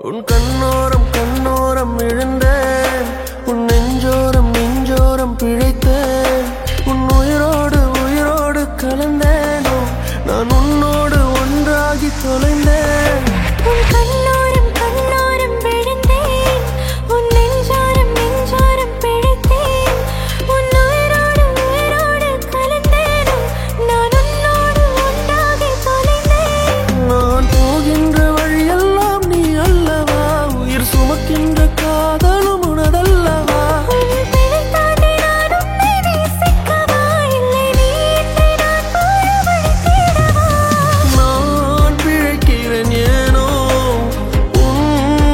உன் கண்ணோரம் கண்ணோரம் விழுந்தேன், உன் நெஞ்சோரம் நெஞ்சோரம் பிழைத்தேன், உன் உயிரோடு உயிரோடு கலந்தேனோ நான் உன்னோடு ஒன்றாகி தொலைந்தேன். உன் கண்ணோரம் கண்ணோரம் விழுந்தேன், உன் நெஞ்சோரம் நெஞ்சோரம் பிழைத்தேன், உன் உயிரோடு உயிரோடு கலந்தேனோ நான் உன்னோடு ஒன்றாகி தொலைந்தேன். நான் போகின்ற வழியெல்லாம் நீ அல்லவா, உயிர் சுமக்கின்ற காதலும் உனதல்லவா. உன் பிழை தாண்டி நான் உன்னை நேசிக்கவா, இல்லை நீ என்னை நான் போய வழி தேடவா. நான் பிழைக்கிறேன் ஏனோ உன்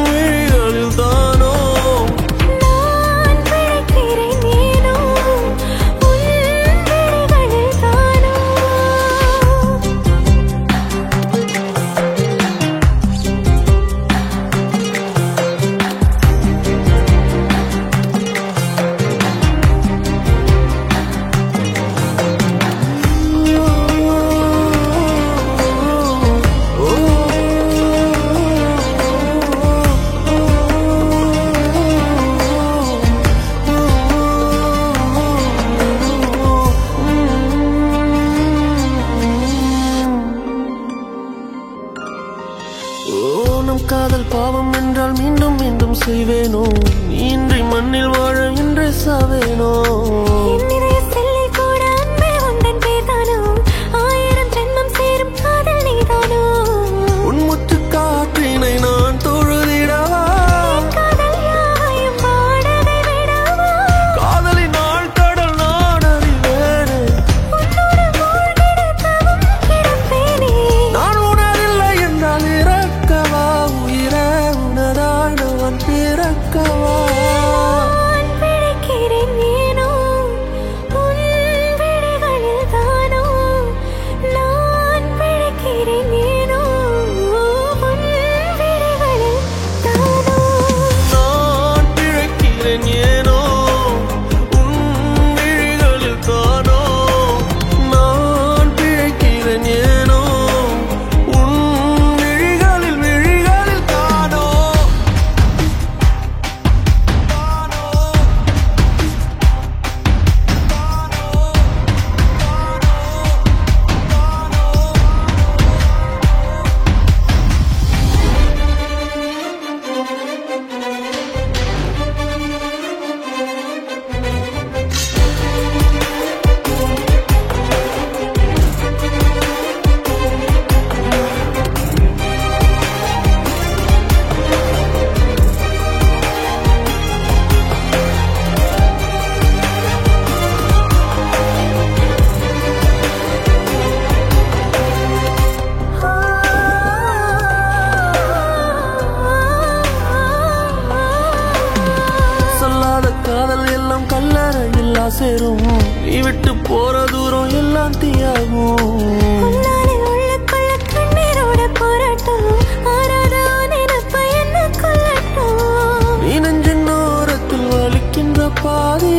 விழிகளில் தானோ. நான் பிழைக்கிறேன் ஏனோ உன் விழிகளில் தானோ. நம் காதல் பாவம் என்றால் மீண்டும் மீண்டும் செய்வேனோ, நீ இன்றி மண்ணில் வாழ இன்றே சாவேனோ. என் இதய செல்லில் கூட அன்பே உந்தன் பேர்தானோ, 1000 ஜென்மம் சேரும் காதல் நீதானோ. உன் முத்து காற்றினை நான் தொழுதிடவா, காதல் யாவையும் பாடவே விடவா. காதலின் நாள் கடல் நான் அறிவேனே. உன்னோடு மூழ்கிட தவம் கிடப்பேனே. நான் உணரில்லை என்றால் இறக்கவா, உயிரே உனதாய் நான் பிறக்கவா. நான் பிழைக்கிறேன் ஏனோ உன் விழிகளில் தானோ. நான் பிழைக்கிறேன் ஏனோ உன் விழிகளில் தானோ. நான் பிழைக்கிறேன் ஏனோ உன் விழிகளில் தானோ. நான் பிழைக்கிறேன் ஏனோ உன் விழிகளில் தானோ. சொல்லாத காதல் எல்லாம் கல்லறையில் சேரும், நீ விட்டு போற தூரம் எல்லாம் தீயாகும். உன்னாலே உள்ளுக்குள்ள கண்ணீரோட போராட்டம், ஆறாத நினைப்ப என்ன கொல்லட்டும். நீ நெஞ்சின் ஓரத்தில் வலிக்கின்ற பாதி